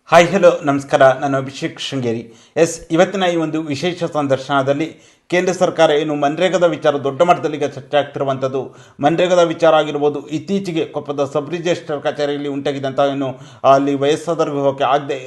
Hi hello ನಮಸ್ಕಾರ. ನಾನು ಅಭಿಷೇಕ್ ಶೃಂಗೇರಿ. ಇವತ್ತಿನ ಈ ಒಂದು ವಿಶೇಷ ಸಂದರ್ಶನದಲ್ಲಿ ಕೇಂದ್ರ ಸರ್ಕಾರ ಏನು ಮನ್ರೇಗಾದ ವಿಚಾರ ದೊಡ್ಡ ಮಟ್ಟದಲ್ಲಿ ಈಗ ಚರ್ಚೆ ಆಗ್ತಿರುವಂಥದ್ದು. ಮನ್ರೇಗಾದ ವಿಚಾರ ಆಗಿರ್ಬೋದು, ಇತ್ತೀಚೆಗೆ ಕೊಪ್ಪದ ಸಬ್ ರಿಜಿಸ್ಟ್ರಾರ್ ಕಚೇರಿಯಲ್ಲಿ ಉಂಟಾಗಿದ್ದಂಥ ಏನು ಅಲ್ಲಿ ವಯಸ್ಸಾದವರಿಗೆ ಹೋಗೋಕ್ಕೆ ಆಗದೆ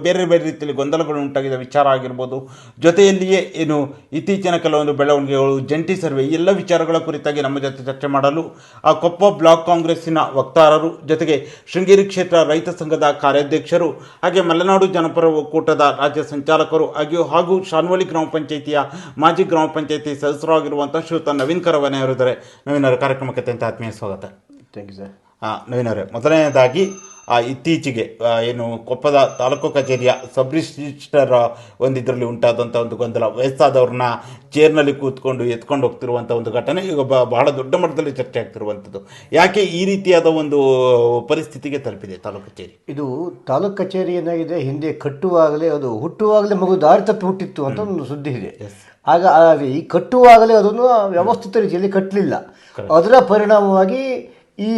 ಬೇರೆ ಬೇರೆ ರೀತಿಯಲ್ಲಿ ಗೊಂದಲಗಳು ಉಂಟಾಗಿದ್ದ ವಿಚಾರ ಆಗಿರ್ಬೋದು, ಜೊತೆಯಲ್ಲಿಯೇ ಏನು ಇತ್ತೀಚಿನ ಕೆಲವೊಂದು ಬೆಳವಣಿಗೆಗಳು, ಜಂಟಿ ಸರ್ವೆ, ಎಲ್ಲ ವಿಚಾರಗಳ ಕುರಿತಾಗಿ ನಮ್ಮ ಜೊತೆ ಚರ್ಚೆ ಮಾಡಲು ಆ ಕೊಪ್ಪ ಬ್ಲಾಕ್ ಕಾಂಗ್ರೆಸ್ಸಿನ ವಕ್ತಾರರು, ಜೊತೆಗೆ ಶೃಂಗೇರಿ ಕ್ಷೇತ್ರ ರೈತ ಸಂಘದ ಕಾರ್ಯಾಧ್ಯಕ್ಷರು, ಹಾಗೆ ಮಲೆನಾಡು ಜನಪರ ಒಕ್ಕೂಟದ ರಾಜ್ಯ ಸಂಚಾಲಕರು ಹಾಗೂ ಶಾನ್ವಳ್ಳಿ ಗ್ರಾಮ ಪಂಚಾಯಿತಿಯ ಮಾಜಿ ಗ್ರಾಮ ಪಂಚಾಯಿತಿ ಸದಸ್ಯರಾಗಿರುವಂಥ ಶ್ರೀಯುತ ನವೀನ್ ಕರವನೆ ಅವರಿದ್ದಾರೆ. ನವೀನ್ ಅವರ ಕಾರ್ಯಕ್ರಮಕ್ಕೆ ಅತ್ಯಂತ ಆತ್ಮೀಯ ಸ್ವಾಗತ. Thank you sir. ನವೀನ್ ಅವರೇ, ಮೊದಲನೇದಾಗಿ ಇತ್ತೀಚೆಗೆ ಏನು ಕೊಪ್ಪದ ತಾಲೂಕು ಕಚೇರಿಯ ಸಬ್ ರಿಜಿಸ್ಟ್ರಾರ್ ಇದರಲ್ಲಿ ಉಂಟಾದಂಥ ಒಂದು ಗೊಂದಲ, ವಯಸ್ಸಾದವ್ರನ್ನ ಚೇರ್ನಲ್ಲಿ ಕೂತ್ಕೊಂಡು ಎತ್ಕೊಂಡು ಹೋಗ್ತಿರುವಂಥ ಒಂದು ಘಟನೆ ಈಗ ಬಹಳ ದೊಡ್ಡ ಮಟ್ಟದಲ್ಲಿ ಚರ್ಚೆ ಆಗ್ತಿರುವಂಥದ್ದು. ಯಾಕೆ ಈ ರೀತಿಯಾದ ಒಂದು ಪರಿಸ್ಥಿತಿಗೆ ತಲುಪಿದೆ ತಾಲೂಕು ಕಚೇರಿ? ಇದು ತಾಲೂಕು ಕಚೇರಿ ಏನಾಗಿದೆ, ಹಿಂದೆ ಕಟ್ಟುವಾಗಲೇ ಅದು ಹುಟ್ಟುವಾಗಲೇ ಮಗು ದಾರಿ ತಪ್ಪಿ ಹುಟ್ಟಿತ್ತು ಅಂತ ಒಂದು ಸುದ್ದಿ ಇದೆ. ಆಗ ಈ ಕಟ್ಟುವಾಗಲೇ ಅದನ್ನು ವ್ಯವಸ್ಥಿತ ರೀತಿಯಲ್ಲಿ ಕಟ್ಟಲಿಲ್ಲ. ಅದರ ಪರಿಣಾಮವಾಗಿ ಈ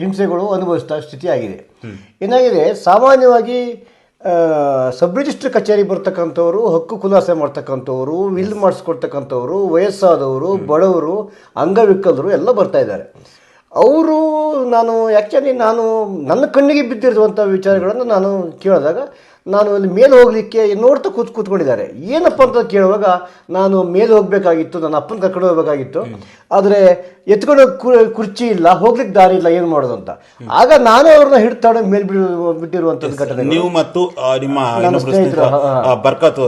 ಹಿಂಸೆಗಳು ಅನುಭವಿಸ್ತಾ ಸ್ಥಿತಿ ಆಗಿದೆ. ಏನಾಗಿದೆ, ಸಾಮಾನ್ಯವಾಗಿ ಸಬ್ ರಿಜಿಸ್ಟ್ರ್ ಕಚೇರಿ ಬರ್ತಕ್ಕಂಥವ್ರು, ಹಕ್ಕು ಖುಲಾಸೆ ಮಾಡ್ತಕ್ಕಂಥವ್ರು, ವಿಲ್ ಮಾಡಿಸ್ಕೊಡ್ತಕ್ಕಂಥವ್ರು, ವಯಸ್ಸಾದವರು, ಬಡವರು, ಅಂಗವಿಕಲರು ಎಲ್ಲ ಬರ್ತಾ ಇದ್ದಾರೆ. ಅವರು ನಾನು ನನ್ನ ಕಣ್ಣಿಗೆ ಬಿದ್ದಿರುವಂಥ ವಿಚಾರಗಳನ್ನು ನಾನು ಕೇಳಿದಾಗ, ನಾನು ಅಲ್ಲಿ ಮೇಲೆ ಹೋಗಲಿಕ್ಕೆ ನೋಡ್ತಾ ಕೂತ್ಕೊಂಡಿದ್ದಾರೆ. ಏನಪ್ಪ ಅಂತ ಕೇಳುವಾಗ, ನಾನು ಮೇಲೆ ಹೋಗಬೇಕಾಗಿತ್ತು, ನನ್ನ ಅಪ್ಪನ ಕರ್ಕೊಂಡು ಹೋಗಬೇಕಾಗಿತ್ತು, ಆದರೆ ಎತ್ಕೊಂಡು ಕುರ್ಚಿ ಇಲ್ಲ, ಹೋಗ್ಲಿಕ್ಕೆ ದಾರಿ ಇಲ್ಲ, ಏನು ಮಾಡೋದು ಅಂತ. ಆಗ ನಾನೇ ಅವ್ರನ್ನ ಹಿಡ್ತಾಡ ಮೇಲೆ ಬಿಟ್ಟಿರುವಂಥದ್ದು ಘಟನೆ. ನೀವು ಮತ್ತು ನಿಮ್ಮ ಸ್ನೇಹಿತರು ಬರ್ಕತ್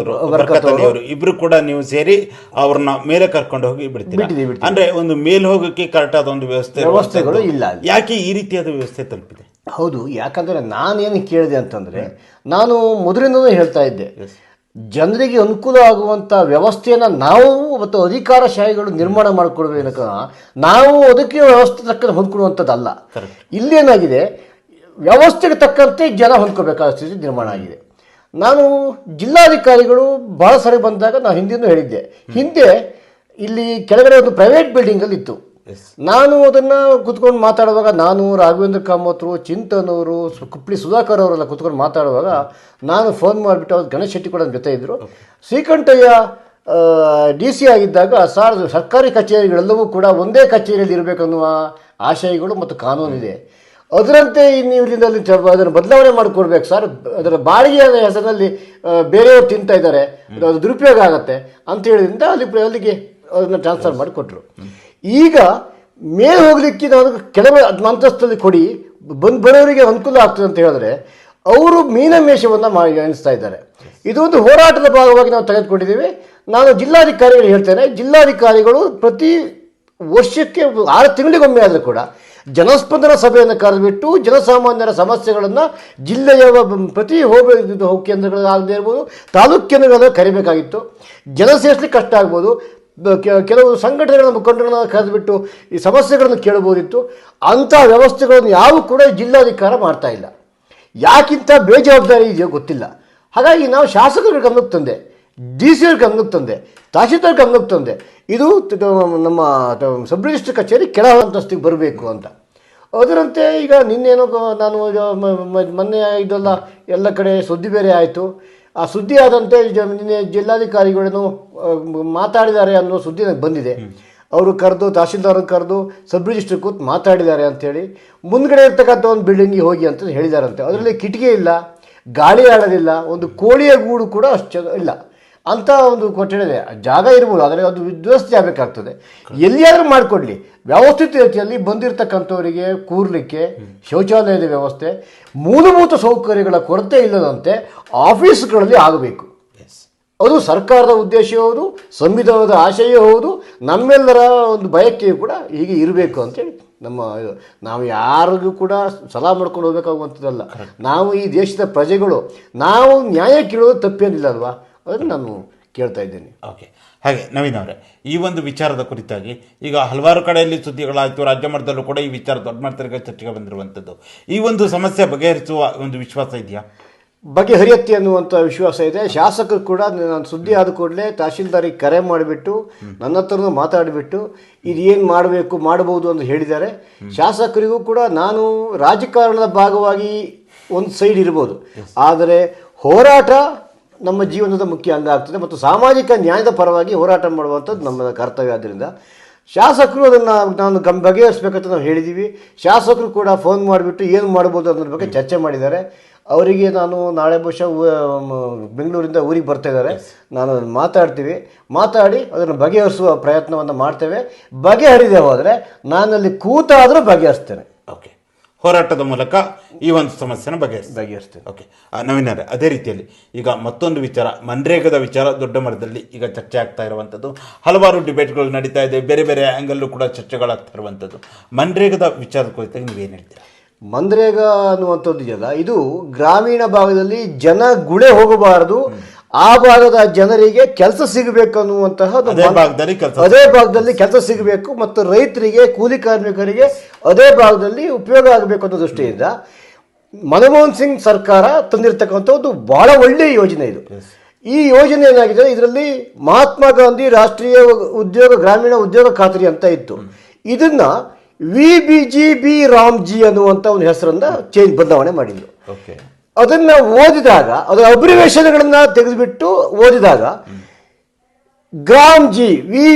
ಇಬ್ರು ಕೂಡ ನೀವು ಸೇರಿ ಅವ್ರನ್ನ ಮೇಲೆ ಕರ್ಕೊಂಡು ಹೋಗಿ ಬಿಡ್ತೀವಿ. ಅಂದ್ರೆ ಒಂದು ಮೇಲೆ ಹೋಗಕ್ಕೆ ಕರೆಕ್ಟ್ ಆದ ಒಂದು ವ್ಯವಸ್ಥೆಗಳು ಇಲ್ಲ. ಯಾಕೆ ಈ ರೀತಿಯಾದ ವ್ಯವಸ್ಥೆ ತಲುಪಿದೆ? ಹೌದು, ಯಾಕಂದರೆ ನಾನೇನು ಕೇಳಿದೆ ಅಂತಂದರೆ, ನಾನು ಮೊದಲಿಂದಲೂ ಹೇಳ್ತಾ ಇದ್ದೆ, ಜನರಿಗೆ ಅನುಕೂಲ ಆಗುವಂಥ ವ್ಯವಸ್ಥೆಯನ್ನು ನಾವು ಮತ್ತು ಅಧಿಕಾರಶಾಹಿಗಳು ನಿರ್ಮಾಣ ಮಾಡಿಕೊಡ್ಬೇಕು. ನಾವು ಅದಕ್ಕೆ ವ್ಯವಸ್ಥೆ ತಕ್ಕಂತೆ ಹೊಂದ್ಕೊಳ್ಳುವಂಥದ್ದಲ್ಲ. ಇಲ್ಲೇನಾಗಿದೆ, ವ್ಯವಸ್ಥೆಗೆ ತಕ್ಕಂತೆ ಜನ ಹೊಂದ್ಕೋಬೇಕಾದ ಸ್ಥಿತಿ ನಿರ್ಮಾಣ ಆಗಿದೆ. ನಾನು ಜಿಲ್ಲಾಧಿಕಾರಿಗಳು ಭಾಳ ಸಾರಿ ಬಂದಾಗ ನಾನು ಹಿಂದಿನೂ ಹೇಳಿದ್ದೆ, ಹಿಂದೆ ಇಲ್ಲಿ ಕೆಳಗಡೆ ಒಂದು ಪ್ರೈವೇಟ್ ಬಿಲ್ಡಿಂಗಲ್ಲಿ ಇತ್ತು. ನಾನು ಅದನ್ನು ಕುತ್ಕೊಂಡು ಮಾತಾಡುವಾಗ, ನಾನು ರಾಘವೇಂದ್ರ ಕಾಮತ್ರು, ಚಿಂತನ್ ಅವರು, ಕುಪ್ಪಳಿ ಸುಧಾಕರ್ ಅವರೆಲ್ಲ ಕುತ್ಕೊಂಡು ಮಾತಾಡುವಾಗ ನಾನು ಫೋನ್ ಮಾಡಿಬಿಟ್ಟು, ಅವ್ರು ಗಣೇಶ್ ಶೆಟ್ಟಿ ಕೂಡ ಜೊತೆ ಇದ್ದರು, ಶ್ರೀಕಂಠಯ್ಯ DC ಆಗಿದ್ದಾಗ, ಸರ್ಕಾರಿ ಕಚೇರಿಗಳೆಲ್ಲವೂ ಕೂಡ ಒಂದೇ ಕಚೇರಿಯಲ್ಲಿ ಇರಬೇಕನ್ನುವ ಆಶಯಗಳು ಮತ್ತು ಕಾನೂನಿದೆ. ಅದರಂತೆ ನೀವು ಅದನ್ನು ಬದಲಾವಣೆ ಮಾಡಿಕೊಡ್ಬೇಕು ಸರ್, ಅದರ ಬಾಡಿಗೆಯ ಹೆಸರಿನಲ್ಲಿ ಬೇರೆಯವರು ತಿಂತಾ ಇದ್ದಾರೆ, ಅದು ದುರುಪಯೋಗ ಆಗುತ್ತೆ ಅಂತ ಹೇಳಿದ್ರಿಂದ ಅಲ್ಲಿಗೆ ಅದನ್ನು ಟ್ರಾನ್ಸ್ಫರ್ ಮಾಡಿಕೊಟ್ರು. ಈಗ ಮೇಲೆ ಹೋಗ್ಲಿಕ್ಕೆ ನಾವು ಕೆಲವೇ ಅಂತಸ್ತಲ್ಲಿ ಕೊಡಿ, ಬರೋರಿಗೆ ಅನುಕೂಲ ಆಗ್ತದೆ ಅಂತ ಹೇಳಿದ್ರೆ ಅವರು ಮೀನಮೇಷವನ್ನು ಎಣಿಸ್ತಾ ಇದ್ದಾರೆ. ಇದೊಂದು ಹೋರಾಟದ ಭಾಗವಾಗಿ ನಾವು ತೆಗೆದುಕೊಂಡಿದ್ದೀವಿ. ನಾನು ಜಿಲ್ಲಾಧಿಕಾರಿಗಳು ಹೇಳ್ತೇನೆ, ಜಿಲ್ಲಾಧಿಕಾರಿಗಳು ಪ್ರತಿ ವರ್ಷಕ್ಕೆ 6 ತಿಂಗಳಿಗೊಮ್ಮೆ ಆದರೂ ಕೂಡ ಜನಸ್ಪಂದನ ಸಭೆಯನ್ನು ಕರೆದುಬಿಟ್ಟು ಜನಸಾಮಾನ್ಯರ ಸಮಸ್ಯೆಗಳನ್ನು ಜಿಲ್ಲೆಯ ಪ್ರತಿ ಕೇಂದ್ರಗಳಾಗದೇ ಇರ್ಬೋದು, ತಾಲೂಕು ಕೇಂದ್ರಗಳನ್ನು ಕರಿಬೇಕಾಗಿತ್ತು. ಜನ ಸೇರಿಸಲಿಕ್ಕೆ ಕಷ್ಟ ಆಗ್ಬೋದು. ಕೆಲವು ಸಂಘಟನೆಗಳ ಮುಖಂಡರನ್ನ ಕರೆದುಬಿಟ್ಟು ಈ ಸಮಸ್ಯೆಗಳನ್ನು ಕೇಳಬಹುದಿತ್ತು. ಅಂಥ ವ್ಯವಸ್ಥೆಗಳನ್ನು ಯಾವ ಕೂಡ ಜಿಲ್ಲಾಧಿಕಾರ ಮಾಡ್ತಾ ಇಲ್ಲ. ಯಾಕಿಂತ ಬೇಜವಾಬ್ದಾರಿ ಇದೆಯೋ ಗೊತ್ತಿಲ್ಲ. ಹಾಗಾಗಿ ನಾವು ಶಾಸಕರ ಗಮನಕ್ಕೆ ತಂದೆ, DC ಅವ್ರ ಗಮನಕ್ಕೆ ತಂದೆ, ತಹಶೀಲ್ದಾರ್ ಗಮನಕ್ಕೆ ತಂದೆ, ಇದು ನಮ್ಮ ಸಬ್ ರಿಜಿಸ್ಟ್ರ್ ಕಚೇರಿ ಕೆಳ ಅಂತಸ್ತಿಗೆ ಬರಬೇಕು ಅಂತ. ಅದರಂತೆ ಈಗ ನಿನ್ನೇನೋ ನಾನು ಮೊನ್ನೆ ಇದೆಲ್ಲ ಎಲ್ಲ ಕಡೆ ಸುದ್ದಿ ಬೇರೆ ಆಯಿತು. ಆ ಸುದ್ದಿ ಆದಂತೆ ನಿನ್ನೆ ಜಿಲ್ಲಾಧಿಕಾರಿಗಳನ್ನು ಮಾತಾಡಿದ್ದಾರೆ ಅನ್ನೋ ಸುದ್ದಿ ನನಗೆ ಬಂದಿದೆ. ಅವರು ಕರೆದು ತಹಶೀಲ್ದಾರನ್ನು ಕರೆದು ಸಬ್ ರಿಜಿಸ್ಟ್ರ್ ಕೂತು ಮಾತಾಡಿದ್ದಾರೆ ಅಂಥೇಳಿ, ಮುಂದ್ಗಡೆ ಇರ್ತಕ್ಕಂಥ ಒಂದು ಬಿಲ್ಡಿಂಗಿಗೆ ಹೋಗಿ ಅಂತ ಹೇಳಿದಾರಂತೆ. ಅದರಲ್ಲಿ ಕಿಟಕಿ ಇಲ್ಲ, ಗಾಳಿ ಆಡೋದಿಲ್ಲ, ಒಂದು ಕೋಳಿಯ ಗೂಡು ಕೂಡ ಅಷ್ಟು ಇಲ್ಲ ಅಂತ ಒಂದು ಕೊಠಡಿ ಇದೆ. ಜಾಗ ಇರ್ಬೋದು, ಆದರೆ ಅದು ವ್ಯವಸ್ಥೆ ಆಗಬೇಕಾಗ್ತದೆ. ಎಲ್ಲಿಯಾದರೂ ಮಾಡಿಕೊಡ್ಲಿ, ವ್ಯವಸ್ಥಿತ ರೀತಿಯಲ್ಲಿ ಬಂದಿರತಕ್ಕಂಥವರಿಗೆ ಕೂರ್ಲಿಕ್ಕೆ ಶೌಚಾಲಯದ ವ್ಯವಸ್ಥೆ, ಮೂಲಭೂತ ಸೌಕರ್ಯಗಳ ಕೊರತೆ ಇಲ್ಲದಂತೆ ಆಫೀಸ್ಗಳಲ್ಲಿ ಆಗಬೇಕು. ಅದು ಸರ್ಕಾರದ ಉದ್ದೇಶ ಹೌದು, ಸಂವಿಧಾನದ ಆಶಯ ಹೌದು, ನಮ್ಮೆಲ್ಲರ ಒಂದು ಬಯಕೆಯೂ ಕೂಡ ಹೀಗೆ ಇರಬೇಕು ಅಂತೇಳಿ ನಾವು ಯಾರಿಗೂ ಕೂಡ ಸಲಹೆ ಮಾಡ್ಕೊಂಡು ಹೋಗ್ಬೇಕಾಗುವಂಥದ್ದಲ್ಲ. ನಾವು ಈ ದೇಶದ ಪ್ರಜೆಗಳು, ನಾವು ನ್ಯಾಯ ಕೇಳೋದು ತಪ್ಪೇನಿಲ್ಲ ಅಲ್ವಾ, ಅದನ್ನು ನಾನು ಕೇಳ್ತಾ ಇದ್ದೇನೆ. ಓಕೆ, ಹಾಗೆ ನವೀನ್ ಅವರೇ, ಈ ಒಂದು ವಿಚಾರದ ಕುರಿತಾಗಿ ಈಗ ಹಲವಾರು ಕಡೆಯಲ್ಲಿ ಸುದ್ದಿಗಳಾಯಿತು, ರಾಜ್ಯ ಮಟ್ಟದಲ್ಲೂ ಕೂಡ ಈ ವಿಚಾರ ದೊಡ್ಡ ಮಟ್ಟದಲ್ಲಿ ಚರ್ಚೆಗೆ ಬಂದಿರುವಂಥದ್ದು. ಈ ಒಂದು ಸಮಸ್ಯೆ ಬಗೆಹರಿಸುವ ಒಂದು ವಿಶ್ವಾಸ ಇದೆಯಾ? ಬಗೆಹರಿಯತ್ತೆ ಅನ್ನುವಂಥ ವಿಶ್ವಾಸ ಇದೆ. ಶಾಸಕರು ಕೂಡ ನಾನು ಸುದ್ದಿ ಆದ ಕೂಡಲೇ ತಹಶೀಲ್ದಾರಿಗೆ ಕರೆ ಮಾಡಿಬಿಟ್ಟು ನನ್ನ ಹತ್ರನೂ ಮಾತಾಡಿಬಿಟ್ಟು ಇದೇನು ಮಾಡಬೇಕು ಮಾಡಬಹುದು ಅಂತ ಹೇಳಿದ್ದಾರೆ. ಶಾಸಕರಿಗೂ ಕೂಡ ನಾನು ರಾಜಕಾರಣದ ಭಾಗವಾಗಿ ಒಂದು ಸೈಡ್ ಇರ್ಬೋದು, ಆದರೆ ಹೋರಾಟ ನಮ್ಮ ಜೀವನದ ಮುಖ್ಯ ಅಂಗ ಆಗ್ತದೆ ಮತ್ತು ಸಾಮಾಜಿಕ ನ್ಯಾಯದ ಪರವಾಗಿ ಹೋರಾಟ ಮಾಡುವಂಥದ್ದು ನಮ್ಮ ಕರ್ತವ್ಯ. ಆದ್ದರಿಂದ ಶಾಸಕರು ಅದನ್ನು ನಾನು ಬಗೆಹರಿಸ್ಬೇಕಂತ ನಾವು ಹೇಳಿದ್ದೀವಿ. ಶಾಸಕರು ಕೂಡ ಫೋನ್ ಮಾಡಿಬಿಟ್ಟು ಏನು ಮಾಡ್ಬೋದು ಅನ್ನೋದ್ರ ಬಗ್ಗೆ ಚರ್ಚೆ ಮಾಡಿದ್ದಾರೆ. ಅವರಿಗೆ ನಾನು ನಾಳೆ ಬಹುಶಃ ಬೆಂಗಳೂರಿಂದ ಊರಿಗೆ ಬರ್ತಾ ಇದ್ದಾರೆ, ನಾನು ಮಾತಾಡಿ ಅದನ್ನು ಬಗೆಹರಿಸುವ ಪ್ರಯತ್ನವನ್ನು ಮಾಡ್ತೇವೆ. ಬಗೆಹರಿದೆ ಹೋದರೆ ನಾನಲ್ಲಿ ಕೂತಾದರೂ ಬಗೆಹರಿಸ್ತೇನೆ. ಓಕೆ, ಹೋರಾಟದ ಮೂಲಕ ಈ ಒಂದು ಸಮಸ್ಯೆನ ಬಗೆಹರಿಸ್ತೇನೆ. ಓಕೆ ನವೀನರೇ, ಅದೇ ರೀತಿಯಲ್ಲಿ ಈಗ ಮತ್ತೊಂದು ವಿಚಾರ, ಮನ್ರೇಗದ ವಿಚಾರ ದೊಡ್ಡ ಮಟ್ಟದಲ್ಲಿ ಈಗ ಚರ್ಚೆ ಆಗ್ತಾ ಇರುವಂಥದ್ದು, ಹಲವಾರು ಡಿಬೇಟ್ಗಳು ನಡೀತಾ ಇದೆ, ಬೇರೆ ಬೇರೆ ಆ್ಯಂಗಲ್ಲೂ ಕೂಡ ಚರ್ಚೆಗಳಾಗ್ತಾ ಇರುವಂಥದ್ದು. ಮನ್ರೇಗದ ವಿಚಾರದ ಕುರಿತಾಗಿ ನೀವೇನು ಹೇಳ್ತೀರಾ? ಮನ್ರೇಗಾ ಅನ್ನುವಂಥದ್ದು ಇದೆಯಲ್ಲ, ಇದು ಗ್ರಾಮೀಣ ಭಾಗದಲ್ಲಿ ಜನ ಗುಳೆ ಹೋಗಬಾರದು, ಆ ಭಾಗದ ಜನರಿಗೆ ಕೆಲಸ ಸಿಗಬೇಕು ಅನ್ನುವಂತಹ ಅದೇ ಭಾಗದಲ್ಲಿ ಕೆಲಸ ಸಿಗಬೇಕು ಮತ್ತು ರೈತರಿಗೆ, ಕೂಲಿ ಕಾರ್ಮಿಕರಿಗೆ ಅದೇ ಭಾಗದಲ್ಲಿ ಉಪಯೋಗ ಆಗಬೇಕು ಅನ್ನೋ ದೃಷ್ಟಿಯಿಂದ ಮನಮೋಹನ್ ಸಿಂಗ್ ಸರ್ಕಾರ ತಂದಿರತಕ್ಕಂಥದ್ದು ಬಹಳ ಒಳ್ಳೆಯ ಯೋಜನೆ ಇದು. ಈ ಯೋಜನೆ ಏನಾಗಿದೆ, ಇದರಲ್ಲಿ ಮಹಾತ್ಮ ಗಾಂಧಿ ರಾಷ್ಟ್ರೀಯ ಗ್ರಾಮೀಣ ಉದ್ಯೋಗ ಖಾತ್ರಿ ಅಂತ ಇತ್ತು. ಇದನ್ನ VBGB ರಾಮ್ಜಿ ಅನ್ನುವಂಥ ಒಂದು ಹೆಸರನ್ನ ಬದಲಾವಣೆ ಮಾಡಿದ್ರು. ಅದನ್ನ ಓದಿದಾಗ, ಅದರ ಅಬ್ರಿವೇಶನ್ಗಳನ್ನ ತೆಗೆದುಬಿಟ್ಟು ಓದಿದಾಗ ಗ್ರಾಮ್ಜಿ,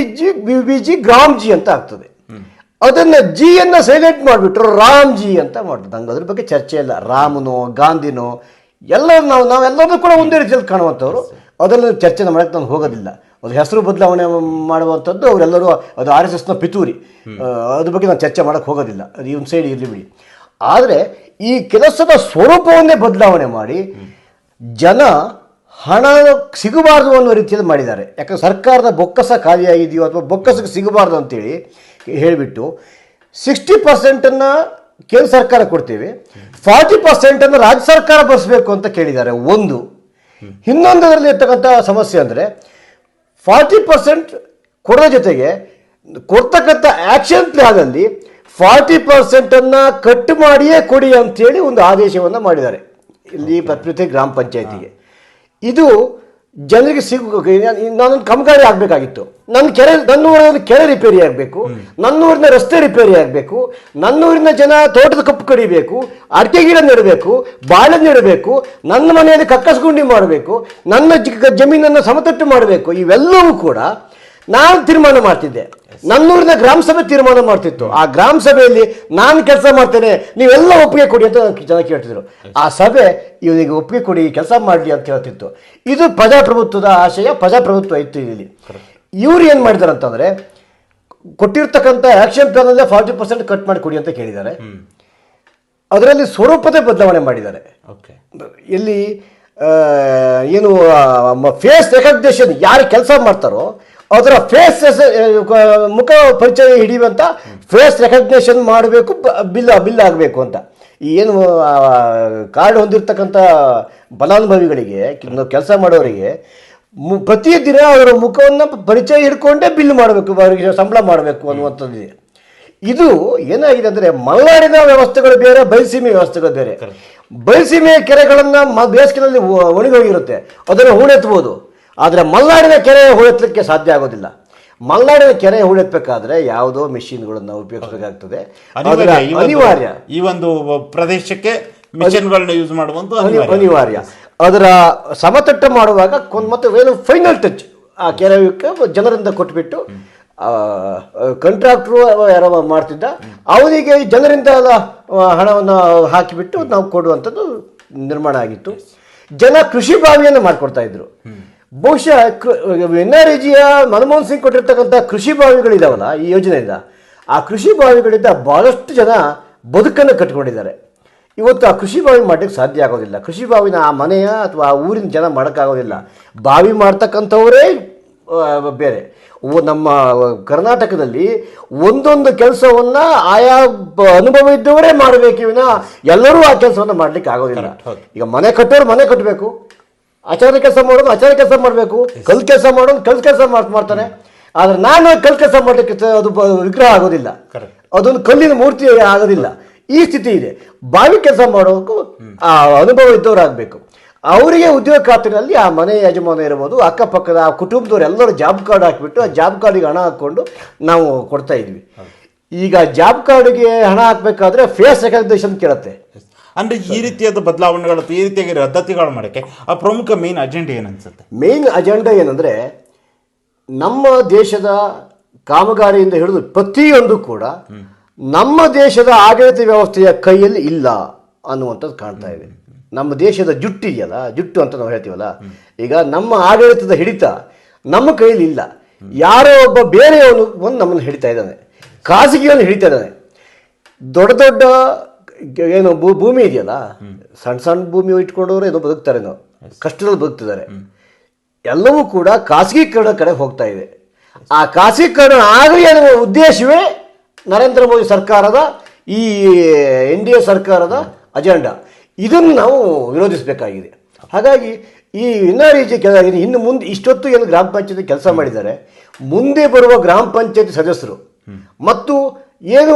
VBG ಗ್ರಾಮ್ಜಿ ಅಂತ ಆಗ್ತದೆ. ಅದನ್ನ ಜಿಯನ್ನ ಸೈಲೆಂಟ್ ಮಾಡಿಬಿಟ್ರು, ರಾಮ್ಜಿ ಅಂತ ಮಾಡಿದ್ರು. ನಂಗೆ ಅದ್ರ ಬಗ್ಗೆ ಚರ್ಚೆ ಇಲ್ಲ. ರಾಮನೋ ಗಾಂಧಿನೋ ಎಲ್ಲ ನಾವೆಲ್ಲರೂ ಕೂಡ ಒಂದೇ ರೀತಿಯಲ್ಲಿ ಕಾಣುವಂಥವ್ರು. ಅದನ್ನು ಚರ್ಚೆ ಮಾಡಕ್ಕೆ ನಾನು ಹೋಗೋದಿಲ್ಲ. ಅದು ಹೆಸರು ಬದಲಾವಣೆ ಮಾಡುವಂಥದ್ದು ಅವರೆಲ್ಲರೂ, ಅದು RSSನ ಪಿತೂರಿ. ಅದ್ರ ಬಗ್ಗೆ ನಾನು ಚರ್ಚೆ ಮಾಡೋಕ್ಕೆ ಹೋಗೋದಿಲ್ಲ, ಅದು ಈ ಒಂದು ಸೈಡ್ ಇರಲಿ ಬಿಡಿ. ಆದರೆ ಈ ಕೆಲಸದ ಸ್ವರೂಪವನ್ನೇ ಬದಲಾವಣೆ ಮಾಡಿ ಜನ ಹಣ ಸಿಗಬಾರ್ದು ಅನ್ನೋ ರೀತಿಯಲ್ಲಿ ಮಾಡಿದ್ದಾರೆ. ಯಾಕಂದ್ರೆ ಸರ್ಕಾರದ ಬೊಕ್ಕಸ ಖಾಲಿಯಾಗಿದೆಯೋ ಅಥವಾ ಬೊಕ್ಕಸಕ್ಕೆ ಸಿಗಬಾರ್ದು ಅಂತೇಳಿ ಹೇಳಿಬಿಟ್ಟು 60% ಕೇಂದ್ರ ಸರ್ಕಾರ ಕೊಡ್ತೇವೆ, 40% ರಾಜ್ಯ ಸರ್ಕಾರ ಬರೆಸಬೇಕು ಅಂತ ಕೇಳಿದ್ದಾರೆ. ಒಂದು ಇನ್ನೊಂದರಲ್ಲಿ ಇರ್ತಕ್ಕಂಥ ಸಮಸ್ಯೆ ಅಂದರೆ 40% ಕೊಡೋ ಜೊತೆಗೆ ಕೊಡ್ತಕ್ಕಂಥ ಆಕ್ಷನ್ ಪ್ಲಾನಲ್ಲಿ 40% ಕಟ್ ಮಾಡಿಯೇ ಕೊಡಿ ಅಂತೇಳಿ ಒಂದು ಆದೇಶವನ್ನು ಮಾಡಿದ್ದಾರೆ ಇಲ್ಲಿ ಪ್ರತಿ ಗ್ರಾಮ ಪಂಚಾಯತಿಗೆ. ಇದು ಜನರಿಗೆ ನಾನೊಂದು ಕಾಮಗಾರಿ ಆಗಬೇಕಾಗಿತ್ತು, ನನ್ನೂರಲ್ಲಿ ಕೆರೆ ರಿಪೇರಿ ಆಗಬೇಕು, ನನ್ನೂರಿನ ರಸ್ತೆ ರಿಪೇರಿ ಆಗಬೇಕು, ನನ್ನೂರಿನ ಜನ ತೋಟದ ಕಪ್ಪು ಕಡಿಬೇಕು, ಅಡಿಕೆ ಗಿಡ ನೆಡಬೇಕು, ಬಾಳೆ ನೆಡಬೇಕು, ನನ್ನ ಮನೆಯಲ್ಲಿ ಕಕ್ಕಸಗುಂಡಿ ಮಾಡಬೇಕು, ನನ್ನ ಜಮೀನನ್ನು ಸಮತಟ್ಟು ಮಾಡಬೇಕು. ಇವೆಲ್ಲವೂ ಕೂಡ ನಾನು ತೀರ್ಮಾನ ಮಾಡ್ತಿದ್ದೆ. ನನ್ನೂರಿನ ಗ್ರಾಮ ಸಭೆ ತೀರ್ಮಾನ ಮಾಡ್ತಿತ್ತು. ಆ ಗ್ರಾಮ ಸಭೆಯಲ್ಲಿ ನಾನು ಕೆಲಸ ಮಾಡ್ತೇನೆ, ನೀವೆಲ್ಲ ಒಪ್ಪಿಗೆ ಕೊಡಿ ಅಂತ ಜನ ಕೇಳ್ತಿದ್ರು. ಆ ಸಭೆ ಇವನಿಗೆ ಒಪ್ಪಿಗೆ ಕೊಡಿ, ಕೆಲಸ ಮಾಡಲಿ ಅಂತ ಹೇಳ್ತಿತ್ತು. ಇದು ಪ್ರಜಾಪ್ರಭುತ್ವದ ಆಶಯ, ಪ್ರಜಾಪ್ರಭುತ್ವ ಇತ್ತು ಇಲ್ಲಿ. ಇವ್ರು ಏನು ಮಾಡಿದ್ದಾರೆ ಅಂತಂದರೆ, ಕೊಟ್ಟಿರ್ತಕ್ಕಂಥ ಆಕ್ಷನ್ ಪ್ಲಾನಲ್ಲೇ 40% ಕಟ್ ಮಾಡಿ ಕೊಡಿ ಅಂತ ಕೇಳಿದ್ದಾರೆ. ಅದರಲ್ಲಿ ಸ್ವರೂಪದೇ ಬದಲಾವಣೆ ಮಾಡಿದ್ದಾರೆ. ಎಲ್ಲಿ ಏನು ಫೇಸ್ ರೆಕಗ್ನೇಷನ್ ಯಾರು ಕೆಲಸ ಮಾಡ್ತಾರೋ ಅದರ ಫೇಸ್ ಮುಖ ಪರಿಚಯ ಹಿಡಿಯುವಂಥ ಫೇಸ್ ರೆಕಗ್ನೇಷನ್ ಮಾಡಬೇಕು, ಬಿಲ್ ಆಗಬೇಕು ಅಂತ. ಏನು ಕಾರ್ಡ್ ಹೊಂದಿರತಕ್ಕಂಥ ಫಲಾನುಭವಿಗಳಿಗೆ, ಕೆಲಸ ಮಾಡೋರಿಗೆ ಪ್ರತಿದಿನ ಅವರ ಮುಖವನ್ನು ಪರಿಚಯ ಹಿಡ್ಕೊಂಡೇ ಬಿಲ್ ಮಾಡಬೇಕು, ಅವರಿಗೆ ಸಂಬಳ ಮಾಡಬೇಕು ಅನ್ನುವಂಥದ್ದಿದೆ. ಇದು ಏನಾಗಿದೆ ಅಂದರೆ, ಮಲೆನಾಡಿನ ವ್ಯವಸ್ಥೆಗಳು ಬೇರೆ, ಬಯಲುಸೀಮೆ ವ್ಯವಸ್ಥೆಗಳು ಬೇರೆ. ಬಯಲುಸೀಮೆಯ ಕೆರೆಗಳನ್ನು ಬೇಸಿಗೆಯಲ್ಲಿ ಒಣಗೋಗಿರುತ್ತೆ, ಅದನ್ನು ಹೂಳೆತ್ಬೋದು. ಆದರೆ ಮಲೆನಾಡಿನ ಕೆರೆ ಹೂಳೆತ್ತಲಿಕ್ಕೆ ಸಾಧ್ಯ ಆಗೋದಿಲ್ಲ. ಮಲೆನಾಡಿನ ಕೆರೆ ಹೂಳೆತ್ತಬೇಕಾದ್ರೆ ಯಾವುದೋ ಮಿಷಿನ್ಗಳನ್ನು ಉಪಯೋಗಿಸಬೇಕಾಗ್ತದೆ, ಅನಿವಾರ್ಯ. ಈ ಒಂದು ಪ್ರದೇಶಕ್ಕೆ ಮಿಷನ್ಗಳನ್ನ ಯೂಸ್ ಮಾಡುವಂತ ಅನಿವಾರ್ಯ. ಅದರ ಸಮತಟ್ಟು ಮಾಡುವಾಗ ಮತ್ತೆ ಏನು ಫೈನಲ್ ಟಚ್ ಆ ಕೆರೆಗೆ ಜನರಿಂದ ಕೊಟ್ಬಿಟ್ಟು ಕಾಂಟ್ರಾಕ್ಟ್ರು ಯಾರೋ ಮಾಡ್ತಿದ್ದ, ಅವನಿಗೆ ಜನರಿಂದ ಹಣವನ್ನು ಹಾಕಿಬಿಟ್ಟು ನಾವು ಕೊಡುವಂಥದ್ದು ನಿರ್ಮಾಣ ಆಗಿತ್ತು. ಜನ ಕೃಷಿ ಬಾವಿಯನ್ನು ಮಾಡಿಕೊಡ್ತಾ ಇದ್ರು. ಬಹುಶಃ NREGಯ ಮನಮೋಹನ್ ಸಿಂಗ್ ಕೊಟ್ಟಿರ್ತಕ್ಕಂಥ ಕೃಷಿ ಬಾವಿಗಳಿದಾವಲ್ಲ ಈ ಯೋಜನೆಯಿಂದ, ಆ ಕೃಷಿ ಬಾವಿಗಳಿಂದ ಬಹಳಷ್ಟು ಜನ ಬದುಕನ್ನು ಕಟ್ಕೊಂಡಿದ್ದಾರೆ. ಇವತ್ತು ಆ ಕೃಷಿ ಬಾವಿ ಮಾಡಲಿಕ್ಕೆ ಸಾಧ್ಯ ಆಗೋದಿಲ್ಲ. ಕೃಷಿ ಬಾವಿನ ಆ ಮನೆಯ ಅಥವಾ ಆ ಊರಿನ ಜನ ಮಾಡೋಕ್ಕಾಗೋದಿಲ್ಲ. ಬಾವಿ ಮಾಡ್ತಕ್ಕಂಥವರೇ ಬೇರೆ. ನಮ್ಮ ಕರ್ನಾಟಕದಲ್ಲಿ ಒಂದೊಂದು ಕೆಲಸವನ್ನು ಆಯಾ ಅನುಭವ ಇದ್ದವರೇ ಮಾಡಬೇಕು ವಿನ ಎಲ್ಲರೂ ಆ ಕೆಲಸವನ್ನು ಮಾಡಲಿಕ್ಕೆ ಆಗೋದಿಲ್ಲ. ಈಗ ಮನೆ ಕಟ್ಟೋರು ಮನೆ ಕಟ್ಟಬೇಕು, ಆಚಾರ್ಯ ಕೆಲಸ ಮಾಡೋದು ಆಚಾರ್ಯ ಕೆಲಸ ಮಾಡಬೇಕು, ಕಲ್ ಕೆಲಸ ಮಾಡೋದು ಕಲ್ ಕೆಲಸ ಮಾಡ್ತಾನೆ. ಆದರೆ ನಾನು ಕಲ್ ಕೆಲಸ ಮಾಡಲಿಕ್ಕೆ ಅದು ವಿಗ್ರಹ ಆಗೋದಿಲ್ಲ, ಅದೊಂದು ಕಲ್ಲಿನ ಮೂರ್ತಿ ಆಗೋದಿಲ್ಲ. ಈ ಸ್ಥಿತಿ ಇದೆ. ಬಾವಿ ಕೆಲಸ ಮಾಡೋಕ್ಕೂ ಆ ಅನುಭವ ಇದ್ದವರಾಗಬೇಕು. ಅವರಿಗೆ ಉದ್ಯೋಗ ಖಾತ್ರಿನಲ್ಲಿ ಆ ಮನೆ ಯಜಮಾನ ಇರ್ಬೋದು, ಅಕ್ಕಪಕ್ಕದ ಆ ಕುಟುಂಬದವ್ರು ಎಲ್ಲರೂ ಜಾಬ್ ಕಾರ್ಡ್ ಹಾಕಿಬಿಟ್ಟು ಆ ಜಾಬ್ ಕಾರ್ಡಿಗೆ ಹಣ ಹಾಕ್ಕೊಂಡು ನಾವು ಕೊಡ್ತಾ ಇದ್ವಿ. ಈಗ ಜಾಬ್ ಕಾರ್ಡ್ಗೆ ಹಣ ಹಾಕಬೇಕಾದ್ರೆ ಫೇಸ್ ರೆಕಗ್ನೇಷನ್ ಕೇಳುತ್ತೆ. ಅಂದರೆ ಈ ರೀತಿಯಾದ ಬದಲಾವಣೆಗಳು ಈ ರೀತಿಯಾಗಿ ರದ್ದತಿಗಳು ಮಾಡೋಕ್ಕೆ ಆ ಪ್ರಮುಖ ಮೇನ್ ಅಜೆಂಡಾ ಏನನ್ಸುತ್ತೆ? ಮೇನ್ ಅಜೆಂಡಾ ಏನಂದರೆ ನಮ್ಮ ದೇಶದ ಕಾಮಗಾರಿಯಿಂದ ಹಿಡಿದು ಪ್ರತಿಯೊಂದು ಕೂಡ ನಮ್ಮ ದೇಶದ ಆಡಳಿತ ವ್ಯವಸ್ಥೆಯ ಕೈಯಲ್ಲಿ ಇಲ್ಲ ಅನ್ನುವಂಥದ್ದು ಕಾಣ್ತಾ ಇದೆ. ನಮ್ಮ ದೇಶದ ಜುಟ್ಟು ಇದೆಯಲ್ಲ, ಜುಟ್ಟು ಅಂತ ನಾವು ಹೇಳ್ತೀವಲ್ಲ, ಈಗ ನಮ್ಮ ಆಡಳಿತದ ಹಿಡಿತ ನಮ್ಮ ಕೈಯಲ್ಲಿ ಇಲ್ಲ. ಯಾರೋ ಒಬ್ಬ ಬೇರೆಯವನು ಬಂದು ನಮ್ಮನ್ನು ಹಿಡಿತಾ ಇದ್ದಾನೆ, ಖಾಸಗಿಯನ್ನು ಹಿಡಿತಾ ಇದ್ದಾನೆ. ದೊಡ್ಡ ದೊಡ್ಡ ಏನು ಭೂಮಿ ಇದೆಯಲ್ಲ, ಸಣ್ಣ ಸಣ್ಣ ಭೂಮಿ ಇಟ್ಕೊಂಡವರು ಏನೋ ಬದುಕ್ತಾರೆ, ನಾವು ಕಷ್ಟದಲ್ಲಿ ಬದುಕ್ತಿದ್ದಾರೆ. ಎಲ್ಲವೂ ಕೂಡ ಖಾಸಗೀಕರಣ ಕಡೆ ಹೋಗ್ತಾ ಇದೆ. ಆ ಖಾಸಗೀಕರಣ ಆಗಲಿ ಅನ್ನುವ ಉದ್ದೇಶವೇ ನರೇಂದ್ರ ಮೋದಿ ಸರ್ಕಾರದ ಈ NDA ಸರ್ಕಾರದ ಅಜೆಂಡಾ. ಇದನ್ನು ನಾವು ವಿರೋಧಿಸಬೇಕಾಗಿದೆ. ಹಾಗಾಗಿ ಈ ರೀತಿ ಇನ್ನು ಮುಂದೆ ಇಷ್ಟೊತ್ತು ಏನು ಗ್ರಾಮ ಪಂಚಾಯತಿ ಕೆಲಸ ಮಾಡಿದ್ದಾರೆ, ಮುಂದೆ ಬರುವ ಗ್ರಾಮ ಪಂಚಾಯತಿ ಸದಸ್ಯರು ಮತ್ತು ಏನು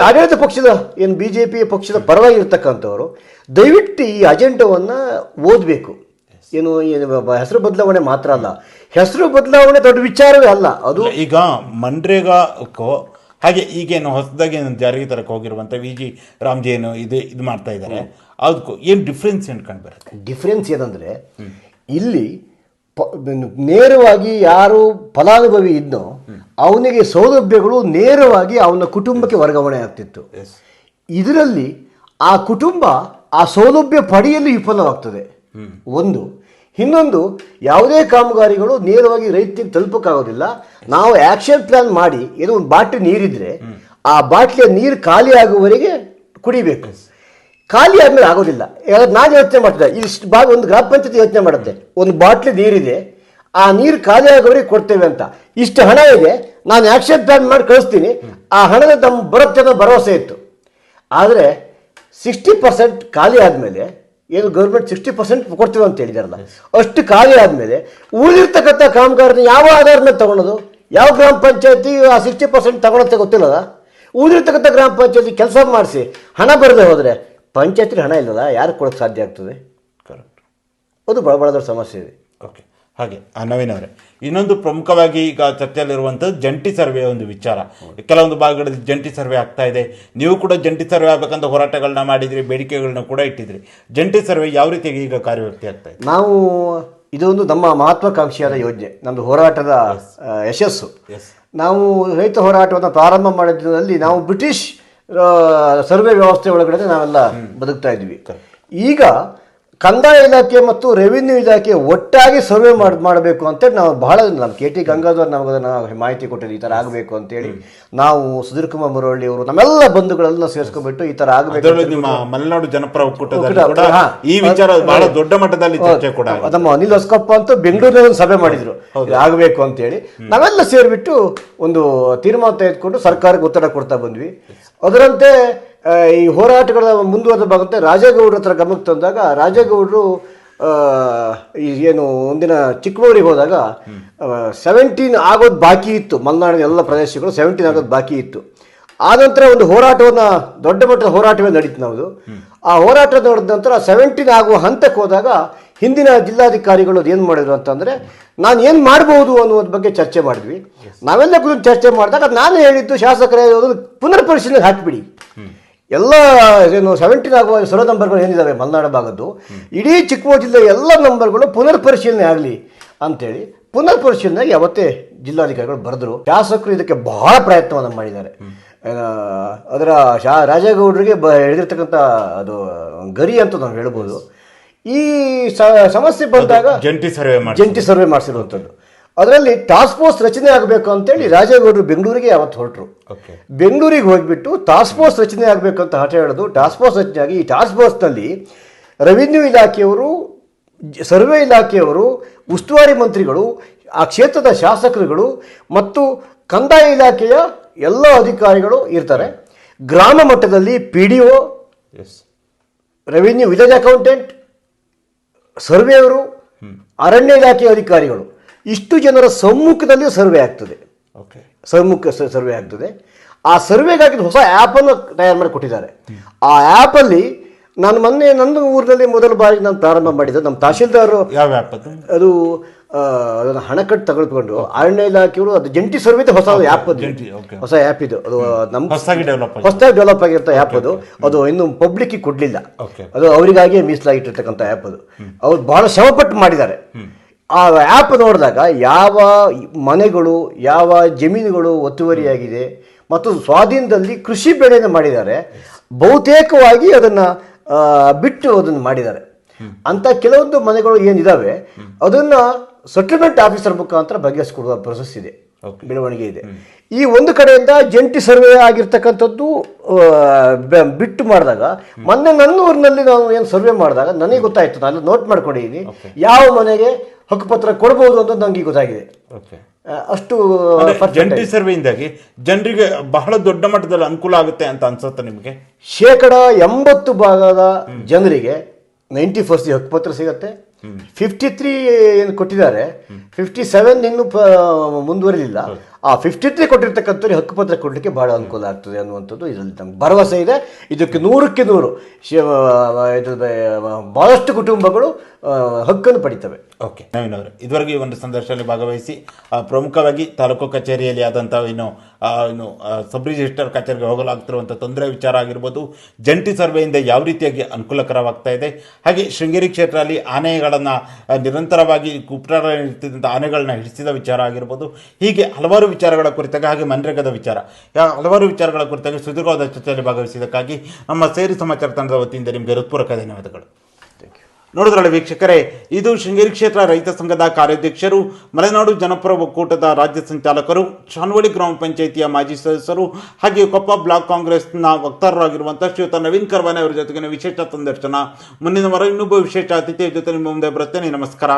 ಆಡಳಿತ ಪಕ್ಷದ ಏನು BJP ಪಕ್ಷದ ಪರವಾಗಿರ್ತಕ್ಕಂಥವರು ದಯವಿಟ್ಟು ಈ ಅಜೆಂಡಾವನ್ನು ಓದಬೇಕು. ಏನು ಹೆಸರು ಬದಲಾವಣೆ ಮಾತ್ರ ಅಲ್ಲ, ಹೆಸರು ಬದಲಾವಣೆ ದೊಡ್ಡ ವಿಚಾರವೇ ಅಲ್ಲ. ಅದು ಈಗ ಮನ್ರೇಗಾಕ್ಕೋ ಹಾಗೆ ಈಗೇನು ಹೊಸದಾಗಿ ಜಾರಿಗೆ ತರಕ್ಕೆ ಹೋಗಿರುವಂಥ VG ರಾಮ್ಜಿ ಏನು ಇದು ಮಾಡ್ತಾ ಇದ್ದಾರೆ, ಅದಕ್ಕೂ ಏನು ಡಿಫ್ರೆನ್ಸ್ ಏನು ಕಂಡು ಬರುತ್ತೆ? ಡಿಫ್ರೆನ್ಸ್ ಏನಂದರೆ, ಇಲ್ಲಿ ನೇರವಾಗಿ ಯಾರು ಫಲಾನುಭವಿ ಇದ್ನೋ ಅವನಿಗೆ ಸೌಲಭ್ಯಗಳು ನೇರವಾಗಿ ಅವನ ಕುಟುಂಬಕ್ಕೆ ವರ್ಗಾವಣೆ ಆಗ್ತಿತ್ತು. ಇದರಲ್ಲಿ ಆ ಕುಟುಂಬ ಆ ಸೌಲಭ್ಯ ಪಡೆಯಲು ವಿಫಲವಾಗ್ತದೆ. ಒಂದು. ಇನ್ನೊಂದು, ಯಾವುದೇ ಕಾಮಗಾರಿಗಳು ನೇರವಾಗಿ ರೈತರಿಗೆ ತಲುಪಕ್ಕಾಗೋದಿಲ್ಲ. ನಾವು ಆಕ್ಷನ್ ಪ್ಲಾನ್ ಮಾಡಿ ಏನೋ ಒಂದು ಬಾಟ್ಲಿ ನೀರಿದ್ರೆ ಆ ಬಾಟ್ಲಿಯ ನೀರು ಖಾಲಿ ಆಗುವವರೆಗೆ ಕುಡಿಬೇಕು. ಖಾಲಿ ಆದ್ಮೇಲೆ ಆಗೋದಿಲ್ಲ. ನಾನು ಯೋಚನೆ ಮಾಡ್ತಿದ್ದೆ, ಇಷ್ಟು ಒಂದು ಗ್ರಾಮ ಪಂಚಾಯತಿ ಯೋಚನೆ ಮಾಡುತ್ತೆ, ಒಂದು ಬಾಟ್ಲಿ ನೀರಿದೆ, ಆ ನೀರು ಖಾಲಿ ಆಗೋವರೆಗೆ ಕೊಡ್ತೇವೆ ಅಂತ. ಇಷ್ಟು ಹಣ ಇದೆ, ನಾನು ಆಕ್ಷನ್ ಪ್ಲಾನ್ ಮಾಡಿ ಕಳಿಸ್ತೀನಿ, ಆ ಹಣದ ನಮ್ಮ ಬರುತ್ತೆ ಅನ್ನೋ ಭರವಸೆ ಇತ್ತು. ಆದರೆ 60% ಖಾಲಿ ಆದಮೇಲೆ, ಏನು ಗೌರ್ಮೆಂಟ್ 60% ಕೊಡ್ತೀವಿ ಅಂತ ಹೇಳಿದಾರಲ್ಲ, ಅಷ್ಟು ಖಾಲಿ ಆದಮೇಲೆ ಉಳಿದಿರ್ತಕ್ಕಂಥ ಕಾಮಗಾರನ ಯಾವ ಆಧಾರದ ಮೇಲೆ ತಗೊಳ್ಳೋದು? ಯಾವ ಗ್ರಾಮ ಪಂಚಾಯತಿ ಆ 60% ತಗೊಳತ್ತೆ ಗೊತ್ತಿಲ್ಲದ? ಉಳಿದಿರ್ತಕ್ಕಂಥ ಗ್ರಾಮ ಪಂಚಾಯತಿ ಕೆಲಸ ಮಾಡಿಸಿ ಹಣ ಬರದೆ ಹೋದರೆ ಪಂಚಾಯತಿಗೆ ಹಣ ಇಲ್ಲದ ಯಾರು ಕೊಡೋಕ್ಕೆ ಸಾಧ್ಯ ಆಗ್ತದೆ? ಕರೆಕ್ಟ್. ಅದು ಭಾಳ ದೊಡ್ಡ ಸಮಸ್ಯೆ ಇದೆ. ಓಕೆ. ಹಾಗೆ ನವೀನ್ ಅವರೇ, ಇನ್ನೊಂದು ಪ್ರಮುಖವಾಗಿ ಈಗ ಚರ್ಚೆಯಲ್ಲಿರುವಂಥದ್ದು ಜಂಟಿ ಸರ್ವೆ ಒಂದು ವಿಚಾರ. ಕೆಲವೊಂದು ಭಾಗಗಳಲ್ಲಿ ಜಂಟಿ ಸರ್ವೆ ಆಗ್ತಾ ಇದೆ. ನೀವು ಕೂಡ ಜಂಟಿ ಸರ್ವೆ ಆಗಬೇಕಂತ ಹೋರಾಟಗಳನ್ನ ಮಾಡಿದ್ರಿ, ಬೇಡಿಕೆಗಳನ್ನ ಕೂಡ ಇಟ್ಟಿದ್ರಿ. ಜಂಟಿ ಸರ್ವೆ ಯಾವ ರೀತಿಯಾಗಿ ಈಗ ಕಾರ್ಯವ್ಯಕ್ತಿ ಆಗ್ತಾ ಇದೆ? ನಾವು ಇದೊಂದು ನಮ್ಮ ಮಹತ್ವಾಕಾಂಕ್ಷಿಯಾದ ಯೋಜನೆ, ನಮ್ಮದು ಹೋರಾಟದ ಯಶಸ್ಸು. ನಾವು ರೈತ ಹೋರಾಟವನ್ನು ಪ್ರಾರಂಭ ಮಾಡಿದ್ರಲ್ಲಿ ನಾವು ಬ್ರಿಟಿಷ್ ಸರ್ವೆ ವ್ಯವಸ್ಥೆ ಒಳಗಡೆ ನಾವೆಲ್ಲ ಬದುಕ್ತಾ ಇದ್ವಿ. ಈಗ ಕಂದಾಯ ಇಲಾಖೆ ಮತ್ತು ರೆವಿನ್ಯೂ ಇಲಾಖೆ ಒಟ್ಟಾಗಿ ಸರ್ವೆ ಮಾಡಬೇಕು ಅಂತೇಳಿ ನಾವು ಬಹಳ ನಮ್ಮ KT ಗಂಗಾಧರ್ ನಮಗೆ ಮಾಹಿತಿ ಕೊಟ್ಟಿದ್ದು, ಈ ಥರ ಆಗಬೇಕು ಅಂತೇಳಿ. ನಾವು ಸುಧೀರ್ ಕುಮಾರ್ ಮುರಳಿ ಅವರು ನಮ್ಮೆಲ್ಲ ಬಂಧುಗಳೆಲ್ಲ ಸೇರಿಸ್ಕೊಂಡ್ಬಿಟ್ಟು ಈ ಥರ ಆಗಬೇಕು. ನಿಮ್ಮ ಮಲೆನಾಡು ಜನಪರ ಒಕ್ಕೂಟದಲ್ಲಿ ಈ ವಿಚಾರ ಬಹಳ ದೊಡ್ಡ ಮಟ್ಟದಲ್ಲಿ ಚರ್ಚೆ ಕೂಡ. ನಮ್ಮ ಅನಿಲ್ ಹೊಸಕಪ್ಪ ಅಂತೂ ಬೆಂಗಳೂರಿನ ಒಂದು ಸಭೆ ಮಾಡಿದ್ರು ಆಗಬೇಕು ಅಂತೇಳಿ. ನಾವೆಲ್ಲ ಸೇರಿಬಿಟ್ಟು ಒಂದು ತೀರ್ಮಾನ ತೆಗೆದುಕೊಂಡು ಸರ್ಕಾರಕ್ಕೆ ಒತ್ತಡ ಕೊಡ್ತಾ ಬಂದ್ವಿ. ಅದರಂತೆ ಈ ಹೋರಾಟಗಳ ಮುಂದುವರೆದ ಭಾಗಂತೆ ರಾಜೇಗೌಡರ ಹತ್ರ ಗಮನಕ್ಕೆ ತಂದಾಗ, ರಾಜೇಗೌಡರು ಈ ಏನು ಒಂದಿನ ಚಿಕ್ಕಮಗಳೂರಿಗೆ ಹೋದಾಗ 17 ಆಗೋದು ಬಾಕಿ ಇತ್ತು. ಮಲೆನಾಡಿನ ಎಲ್ಲ ಪ್ರದೇಶಗಳು 17 ಆಗೋದು ಬಾಕಿ ಇತ್ತು. ಆನಂತರ ಒಂದು ಹೋರಾಟವನ್ನು, ದೊಡ್ಡ ಮಟ್ಟದ ಹೋರಾಟವೇ ನಡೀತು ನಮ್ಮದು. ಆ ಹೋರಾಟ ನಡೆದ ನಂತರ 17 ಆಗುವ ಹಂತಕ್ಕೆ ಹೋದಾಗ ಹಿಂದಿನ ಜಿಲ್ಲಾಧಿಕಾರಿಗಳು ಏನು ಮಾಡಿದ್ರು ಅಂತಂದರೆ, ನಾನು ಏನು ಮಾಡ್ಬೋದು ಅನ್ನೋದ್ರ ಬಗ್ಗೆ ಚರ್ಚೆ ಮಾಡಿದ್ವಿ. ನಾವೆಲ್ಲ ಕುರಿತು ಚರ್ಚೆ ಮಾಡಿದಾಗ ನಾನು ಹೇಳಿದ್ದು, ಶಾಸಕರೇ ಪುನರ್ ಪರಿಶೀಲನೆ ಹಾಕಿಬಿಡಿ, ಎಲ್ಲ ಏನು 17 ಆಗುವ ಸರ್ವ ನಂಬರ್ಗಳು ಏನಿದ್ದಾವೆ ಮಲೆನಾಡು ಭಾಗದ್ದು, ಇಡೀ ಚಿಕ್ಕಮಗಳೂರು ಜಿಲ್ಲೆಯ ಎಲ್ಲ ನಂಬರ್ಗಳು ಪುನರ್ ಪರಿಶೀಲನೆ ಆಗಲಿ ಅಂತೇಳಿ ಪುನರ್ ಪರಿಶೀಲನೆಗೆ ಅವತ್ತೇ ಜಿಲ್ಲಾಧಿಕಾರಿಗಳು ಬರೆದರು. ಶಾಸಕರು ಇದಕ್ಕೆ ಬಹಳ ಪ್ರಯತ್ನವನ್ನು ಮಾಡಿದ್ದಾರೆ. ಅದರ ರಾಜೇಗೌಡರಿಗೆ ಹಿಡಿದಿರ್ತಕ್ಕಂಥ ಅದು ಗರಿ ಅಂತ ನಾವು ಹೇಳ್ಬೋದು. ಈ ಸಮಸ್ಯೆ ಬಂದಾಗ ಜಂಟಿ ಸರ್ವೆ ಮಾಡಿಸಿರುವಂಥದ್ದು. ಅದರಲ್ಲಿ ಟಾಸ್ಕ್ ಫೋರ್ಸ್ ರಚನೆ ಆಗಬೇಕು ಅಂತೇಳಿ ರಾಜೇಗೌಡರು ಬೆಂಗಳೂರಿಗೆ ಅವತ್ತು ಹೊರಟರು. ಬೆಂಗಳೂರಿಗೆ ಹೋಗಿಬಿಟ್ಟು ಟಾಸ್ಕ್ ಫೋರ್ಸ್ ರಚನೆ ಆಗಬೇಕು ಅಂತ ಹಠ ಹೇಳೋದು. ಟಾಸ್ಕ್ ಫೋರ್ಸ್ ರಚನೆ ಆಗಿ ಈ ಟಾಸ್ಕ್ ಫೋರ್ಸ್ನಲ್ಲಿ ರೆವಿನ್ಯೂ ಇಲಾಖೆಯವರು, ಸರ್ವೆ ಇಲಾಖೆಯವರು, ಉಸ್ತುವಾರಿ ಮಂತ್ರಿಗಳು, ಆ ಕ್ಷೇತ್ರದ ಶಾಸಕರುಗಳು ಮತ್ತು ಕಂದಾಯ ಇಲಾಖೆಯ ಎಲ್ಲ ಅಧಿಕಾರಿಗಳು ಇರ್ತಾರೆ. ಗ್ರಾಮ ಮಟ್ಟದಲ್ಲಿ PDO, ರೆವಿನ್ಯೂ ವಿಲೇಜ್ ಅಕೌಂಟೆಂಟ್, ಸರ್ವೆಯವರು, ಅರಣ್ಯ ಇಲಾಖೆಯ ಅಧಿಕಾರಿಗಳು, ಇಷ್ಟು ಜನರ ಸಮ್ಮುಖದಲ್ಲಿ ಸರ್ವೆ ಆಗ್ತದೆ. ಸರ್ವೆ ಆಗ್ತದೆ. ಆ ಸರ್ವೆಗಾಗಿ ಹೊಸ ಆ್ಯಪನ್ನು ತಯಾರು ಮಾಡಿ ಕೊಟ್ಟಿದ್ದಾರೆ. ಆ ಆ್ಯಪಲ್ಲಿ ನಾನು ಮೊನ್ನೆ ನನ್ನ ಊರಿನಲ್ಲಿ ಮೊದಲ ಬಾರಿ ನಾನು ಪ್ರಾರಂಭ ಮಾಡಿದ್ದು. ನಮ್ಮ ತಹಶೀಲ್ದಾರ್, ಯಾವ ಆ್ಯಪ್ ಅದು ಅದನ್ನು ಹಣಕಟ್ಟು ತೆಗೆದುಕೊಂಡು ಅರಣ್ಯ ಇಲಾಖೆಯವರು ಅದು ಜಂಟಿ ಸರ್ವೆ ಹೊಸ ಆ್ಯಪ್ ಅದು, ಹೊಸ ಆ್ಯಪ್ ಇದು. ಅದು ನಮ್ಗೆ ಹೊಸದಾಗಿ ಡೆವಲಪ್ ಆಗಿರೋ ಆ್ಯಪ್ ಅದು. ಅದು ಇನ್ನು ಪಬ್ಲಿಕ್ಗೆ ಕೊಡಲಿಲ್ಲ, ಅದು ಅವರಿಗಾಗಿಯೇ ಮೀಸಲಾಗಿಟ್ಟಿರ್ತಕ್ಕಂಥ ಆ್ಯಪ್ ಅದು. ಅವ್ರು ಬಹಳ ಶ್ರಮಪಟ್ಟು ಮಾಡಿದ್ದಾರೆ. ಆ ಆ್ಯಪ್ ನೋಡಿದಾಗ ಯಾವ ಮನೆಗಳು, ಯಾವ ಜಮೀನುಗಳು ಒತ್ತುವರಿಯಾಗಿದೆ ಮತ್ತು ಸ್ವಾಧೀನದಲ್ಲಿ ಕೃಷಿ ಬೆಳೆಯನ್ನು ಮಾಡಿದ್ದಾರೆ, ಬಹುತೇಕವಾಗಿ ಅದನ್ನು ಬಿಟ್ಟು ಅದನ್ನು ಮಾಡಿದ್ದಾರೆ. ಅಂತ ಕೆಲವೊಂದು ಮನೆಗಳು ಏನಿದಾವೆ ಅದನ್ನು ಸೆಟಲ್ಮೆಂಟ್ ಆಫೀಸರ್ ಮುಖಾಂತರ ಬಗೆಹರಿಸಿಕೊಡುವ ಪ್ರೊಸೆಸ್ ಇದೆ, ಬೆಳವಣಿಗೆ ಇದೆ. ಈ ಒಂದು ಕಡೆಯಿಂದ ಜಂಟಿ ಸರ್ವೆ ಆಗಿರ್ತಕ್ಕಂಥದ್ದು ಬಿಟ್ಟು ಮಾಡಿದಾಗ, ಮೊನ್ನೆ ನನ್ನ ಊರಿನಲ್ಲಿ ನಾವು ಏನು ಸರ್ವೆ ಮಾಡಿದಾಗ ನನಗೆ ಗೊತ್ತಾಯ್ತು, ನಾನು ನೋಟ್ ಮಾಡ್ಕೊಂಡಿದ್ದೀನಿ ಯಾವ ಮನೆಗೆ ಹಕ್ಕುಪತ್ರ ಕೊಡ್ಬೋದು ಅಂತ ನನಗೆ ಗೊತ್ತಾಗಿದೆ. ಅಷ್ಟು ಜಂಟಿ ಸರ್ವೆಯಿಂದಾಗಿ ಜನರಿಗೆ ಬಹಳ ದೊಡ್ಡ ಮಟ್ಟದಲ್ಲಿ ಅನುಕೂಲ ಆಗುತ್ತೆ ಅಂತ ಅನ್ಸುತ್ತೆ ನಿಮಗೆ? 80% ಜನರಿಗೆ 90% ಹಕ್ಕುಪತ್ರ ಸಿಗತ್ತೆ. 53 ಏನು ಕೊಟ್ಟಿದ್ದಾರೆ, 57 ಇನ್ನೂ ಮುಂದುವರಿಲಿಲ್ಲ. ಆ 53 ಕೊಟ್ಟಿರ್ತಕ್ಕಂಥವ್ರಿಗೆ ಹಕ್ಕುಪತ್ರ ಕೊಡಲಿಕ್ಕೆ ಬಹಳ ಅನುಕೂಲ ಆಗ್ತದೆ ಅನ್ನುವಂಥದ್ದು ಇದರಲ್ಲಿ ನಮ್ಗೆ ಭರವಸೆ ಇದೆ. ಇದಕ್ಕೆ 100ಕ್ಕೆ 100 ಬಹಳಷ್ಟು ಕುಟುಂಬಗಳು ಹಕ್ಕನ್ನು ಪಡಿತವೆ. ಓಕೆ, ನವೀನ್ ಅವರು ಇದುವರೆಗೆ ಈ ಒಂದು ಸಂದರ್ಶನದಲ್ಲಿ ಭಾಗವಹಿಸಿ ಪ್ರಮುಖವಾಗಿ ತಾಲೂಕು ಕಚೇರಿಯಲ್ಲಿ ಆದಂಥ ಏನು ಸಬ್ ರಿಜಿಸ್ಟರ್ ಕಚೇರಿಗೆ ಹೋಗಲಾಗ್ತಿರುವಂಥ ತೊಂದರೆ ವಿಚಾರ ಆಗಿರ್ಬೋದು, ಜಂಟಿ ಸರ್ವೆಯಿಂದ ಯಾವ ರೀತಿಯಾಗಿ ಅನುಕೂಲಕರವಾಗ್ತಾ ಇದೆ, ಹಾಗೆ ಶೃಂಗೇರಿ ಕ್ಷೇತ್ರದಲ್ಲಿ ಆನೆಗಳನ್ನು ನಿರಂತರವಾಗಿ ಇರ್ತಿದ್ದಂಥ ಆನೆಗಳನ್ನ ಹಿಡಿಸಿದ ವಿಚಾರ ಆಗಿರ್ಬೋದು, ಹೀಗೆ ಹಲವಾರು ವಿಚಾರಗಳ ಕುರಿತಾಗಿ, ಹಾಗೆ ಮನ್ರೇಗದ ವಿಚಾರ, ಹಲವಾರು ವಿಚಾರಗಳ ಕುರಿತಾಗಿ ಸುದೀರ್ಘವಾದ ಚರ್ಚೆಯಲ್ಲಿ ಭಾಗವಹಿಸಿದ್ದಕ್ಕಾಗಿ ನಮ್ಮ ಸೇರಿ ಸಮಾಚಾರ ತಂಡದ ವತಿಯಿಂದ ನಿಮಗೆ ಹೃತ್ಪೂರ್ವಕ ಧನ್ಯವಾದಗಳು. ನೋಡಿದ್ರಲ್ಲ ವೀಕ್ಷಕರೇ, ಇದು ಶೃಂಗೇರಿ ಕ್ಷೇತ್ರ ರೈತ ಸಂಘದ ಕಾರ್ಯಾಧ್ಯಕ್ಷರು, ಮಲೆನಾಡು ಜನಪರ ಒಕ್ಕೂಟದ ರಾಜ್ಯ ಸಂಚಾಲಕರು, ಶಾನ್ವಳ್ಳಿ ಗ್ರಾಮ ಪಂಚಾಯಿತಿಯ ಮಾಜಿ ಸದಸ್ಯರು, ಹಾಗೆ ಕೊಪ್ಪ ಬ್ಲಾಕ್ ಕಾಂಗ್ರೆಸ್ನ ವಕ್ತಾರರಾಗಿರುವಂಥ ಶ್ರೀಯುತ ನವೀನ್ ಕರ್ವಾನೆ ಅವರ ಜೊತೆಗಿನ ವಿಶೇಷ ಸಂದರ್ಶನ. ಮುಂದಿನ ವಾರ ಇನ್ನೊಬ್ಬ ವಿಶೇಷ ಅತಿಥಿಯ ಜೊತೆ ನಿಮ್ಮ ಮುಂದೆ ಬರುತ್ತೇನೆ. ನಮಸ್ಕಾರ.